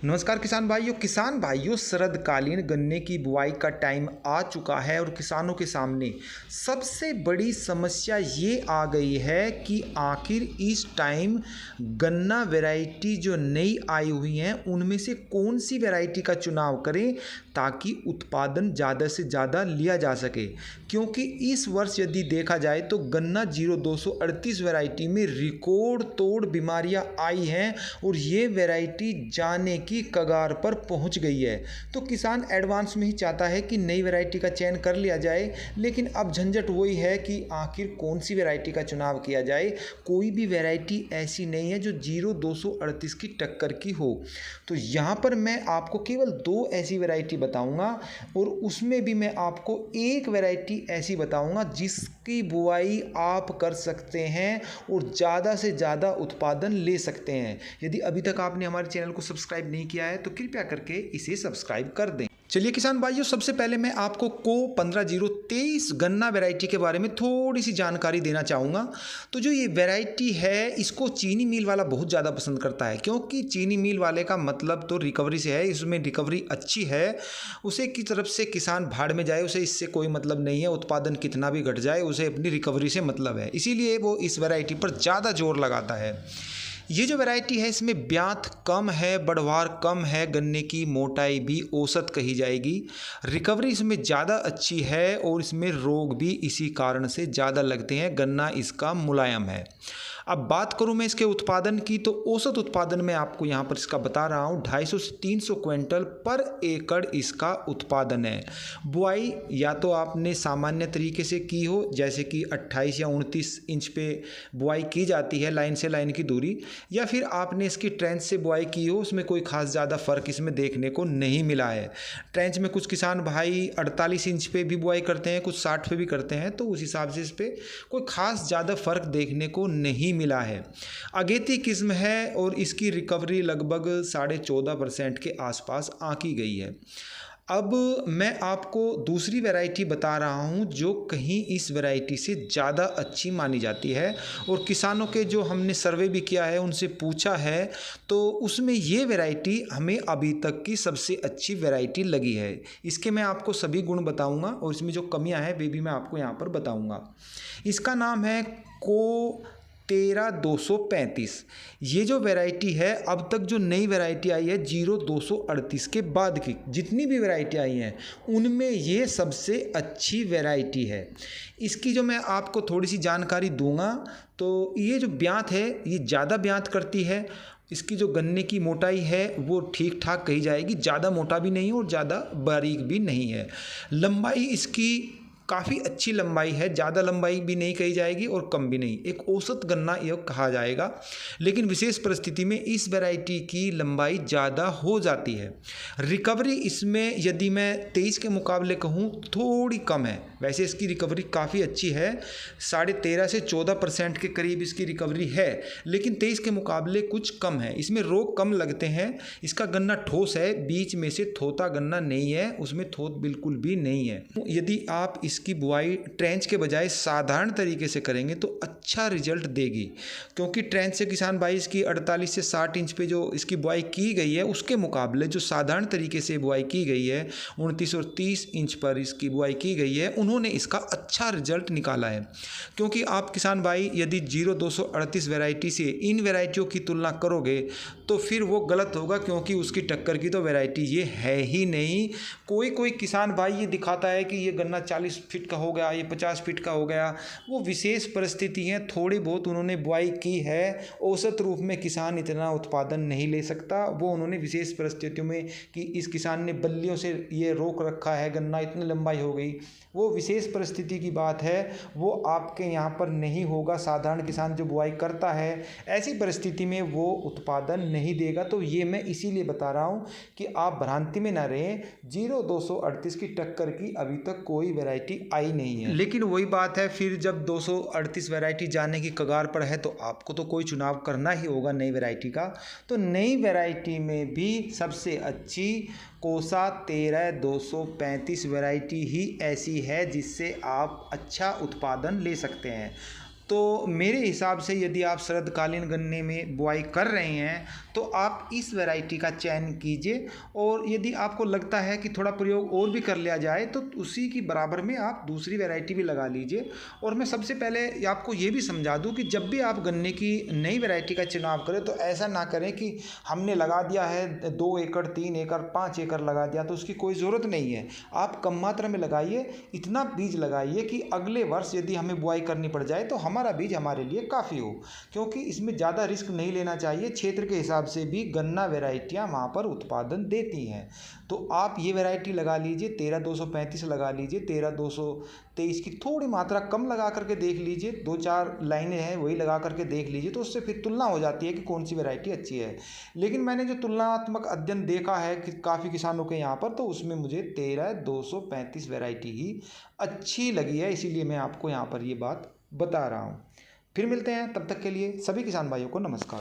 नमस्कार किसान भाइयों शरदकालीन गन्ने की बुआई का टाइम आ चुका है और किसानों के सामने सबसे बड़ी समस्या ये आ गई है कि आखिर इस टाइम गन्ना वैरायटी जो नई आई हुई हैं उनमें से कौन सी वैरायटी का चुनाव करें ताकि उत्पादन ज़्यादा से ज़्यादा लिया जा सके। क्योंकि इस वर्ष यदि देखा जाए तो गन्ना 0238 वैरायटी में रिकॉर्ड तोड़ बीमारियां आई हैं और ये वैरायटी जाने की कगार पर पहुंच गई है। तो किसान एडवांस में ही चाहता है कि नई वैरायटी का चयन कर लिया जाए, लेकिन अब झंझट वही है कि आखिर कौन सी वैरायटी का चुनाव किया जाए। कोई भी वैरायटी ऐसी नहीं है जो 0238 की टक्कर की हो। तो यहाँ पर मैं आपको केवल दो ऐसी वैरायटी बताऊंगा और उसमें भी मैं आपको एक वैरायटी ऐसी बताऊंगा जिसकी बुआई आप कर सकते हैं और ज़्यादा से ज़्यादा उत्पादन ले सकते हैं। यदि अभी तक आपने हमारे चैनल को सब्सक्राइब नहीं किया है तो कृपया करके इसे सब्सक्राइब कर दें। चलिए किसान भाइयों, सबसे पहले मैं आपको को 15023 गन्ना वैरायटी के बारे में थोड़ी सी जानकारी देना चाहूँगा। तो जो ये वैरायटी है इसको चीनी मिल वाला बहुत ज़्यादा पसंद करता है, क्योंकि चीनी मिल वाले का मतलब तो रिकवरी से है, इसमें रिकवरी अच्छी है। उसे की तरफ से किसान भाड़ में जाए, उसे इससे कोई मतलब नहीं है, उत्पादन कितना भी घट जाए उसे अपनी रिकवरी से मतलब है, इसीलिए वो इस वैरायटी पर ज़्यादा जोर लगाता है। ये जो वैरायटी है इसमें ब्यात कम है, बढ़वार कम है, गन्ने की मोटाई भी औसत कही जाएगी, रिकवरी इसमें ज़्यादा अच्छी है और इसमें रोग भी इसी कारण से ज़्यादा लगते हैं, गन्ना इसका मुलायम है। अब बात करूं मैं इसके उत्पादन की तो औसत उत्पादन मैं आपको यहाँ पर इसका बता रहा हूँ 250 से 300 क्विंटल पर एकड़ इसका उत्पादन है। बुआई या तो आपने सामान्य तरीके से की हो, जैसे कि 28 या 29 इंच पे बुआई की जाती है लाइन से लाइन की दूरी, या फिर आपने इसकी ट्रेंच से बुआई की हो, उसमें कोई खास ज़्यादा फ़र्क इसमें देखने को नहीं मिला है। ट्रेंच में कुछ किसान भाई 48 इंच पे भी बुआई करते हैं, कुछ 60 पे भी करते हैं, तो उस हिसाब से इस पर कोई खास ज़्यादा फ़र्क देखने को नहीं मिला है। अगेती किस्म है और इसकी रिकवरी लगभग 14.5% के आसपास आंकी गई है। अब मैं आपको दूसरी वैरायटी बता रहा हूं जो कहीं इस वैरायटी से ज़्यादा अच्छी मानी जाती है और किसानों के जो हमने सर्वे भी किया है उनसे पूछा है तो उसमें ये वैरायटी हमें अभी तक की सबसे अच्छी वैरायटी लगी है। इसके मैं आपको सभी गुण बताऊंगा और इसमें जो कमियां हैं वे भी मैं आपको यहाँ पर बताऊंगा। इसका नाम है को 13235। ये जो वैरायटी है अब तक जो नई वैरायटी आई है 0238 के बाद की जितनी भी वैरायटी आई हैं उनमें ये सबसे अच्छी वैरायटी है। इसकी जो मैं आपको थोड़ी सी जानकारी दूंगा तो ये जो ब्यात है ये ज़्यादा ब्यात करती है। इसकी जो गन्ने की मोटाई है वो ठीक ठाक कही जाएगी, ज़्यादा मोटा भी नहीं और ज़्यादा बारीक भी नहीं है। लंबाई इसकी काफ़ी अच्छी लंबाई है, ज़्यादा लंबाई भी नहीं कही जाएगी और कम भी नहीं, एक औसत गन्ना यह कहा जाएगा। लेकिन विशेष परिस्थिति में इस वैरायटी की लंबाई ज़्यादा हो जाती है। रिकवरी इसमें यदि मैं 23 के मुकाबले कहूँ थोड़ी कम है, वैसे इसकी रिकवरी काफ़ी अच्छी है, 13.5 से 14% के करीब इसकी रिकवरी है, लेकिन 23 के मुकाबले कुछ कम है। इसमें रोग कम लगते हैं। इसका गन्ना ठोस है, बीच में से थोथा गन्ना नहीं है, उसमें थोथ बिल्कुल भी नहीं है। यदि आप इसकी बुआई ट्रेंच के बजाय साधारण तरीके से करेंगे तो अच्छा रिजल्ट देगी, क्योंकि ट्रेंच से किसान भाई इसकी 48 से 60 इंच पे जो इसकी बुआई की गई है उसके मुकाबले जो साधारण तरीके से बुआई की गई है 29 और 30 इंच पर इसकी बुआई की गई है, उन्होंने इसका अच्छा रिजल्ट निकाला है। क्योंकि आप किसान भाई यदि 0238 वैरायटी से इन वैरायटियों की तुलना करोगे तो फिर वो गलत होगा, क्योंकि उसकी टक्कर की तो वैरायटी ये है ही नहीं। कोई किसान भाई ये दिखाता है कि ये गन्ना 40 फीट का हो गया, ये 50 फीट का हो गया, वो विशेष परिस्थिति हैं, थोड़ी बहुत उन्होंने बुआई की है, औसत रूप में किसान इतना उत्पादन नहीं ले सकता। वो उन्होंने विशेष परिस्थितियों में कि इस किसान ने बल्लियों से ये रोक रखा है, गन्ना इतनी लंबाई हो गई, वो विशेष परिस्थिति की बात है, वो आपके यहाँ पर नहीं होगा। साधारण किसान जो बुआई करता है ऐसी परिस्थिति में वो उत्पादन नहीं देगा। तो ये मैं इसीलिए बता रहा हूँ कि आप भ्रांति में ना रहें, 0238 की टक्कर की अभी तक कोई वैरायटी आई नहीं है। लेकिन वही बात है, फिर जब 238 वैरायटी जाने की कगार पर है तो आपको तो कोई चुनाव करना ही होगा नई वैरायटी का। तो नई वैरायटी में भी सबसे अच्छी कोसा 13235 वैरायटी ही ऐसी है जिससे आप अच्छा उत्पादन ले सकते हैं। तो मेरे हिसाब से यदि आप शरदकालीन गन्ने में बुआई कर रहे हैं तो आप इस वैरायटी का चयन कीजिए। और यदि आपको लगता है कि थोड़ा प्रयोग और भी कर लिया जाए तो उसी की बराबर में आप दूसरी वैरायटी भी लगा लीजिए। और मैं सबसे पहले आपको ये भी समझा दूं कि जब भी आप गन्ने की नई वैरायटी का चुनाव करें तो ऐसा ना करें कि हमने लगा दिया है 2 एकड़ 3 एकड़ 5 एकड़ लगा दिया तो उसकी कोई ज़रूरत नहीं है। आप कम मात्रा में लगाइए, इतना बीज लगाइए कि अगले वर्ष यदि हमें बुआई करनी पड़ जाए तो हमारा बीज हमारे लिए काफ़ी हो, क्योंकि इसमें ज़्यादा रिस्क नहीं लेना चाहिए। क्षेत्र के हिसाब से भी गन्ना वैरायटियाँ वहाँ पर उत्पादन देती हैं। तो आप ये वैरायटी लगा लीजिए, 13-235 लगा लीजिए, 13-223 की थोड़ी मात्रा कम लगा करके देख लीजिए, 2-4 लाइनें हैं वही लगा करके देख लीजिए, तो उससे फिर तुलना हो जाती है कि कौन सी वैरायटी अच्छी है। लेकिन मैंने जो तुलनात्मक अध्ययन देखा है कि काफ़ी किसानों के यहाँ पर, तो उसमें मुझे 13-235 वैरायटी ही अच्छी लगी है, इसीलिए मैं आपको यहाँ पर ये बात बता रहा हूँ। फिर मिलते हैं, तब तक के लिए सभी किसान भाइयों को नमस्कार।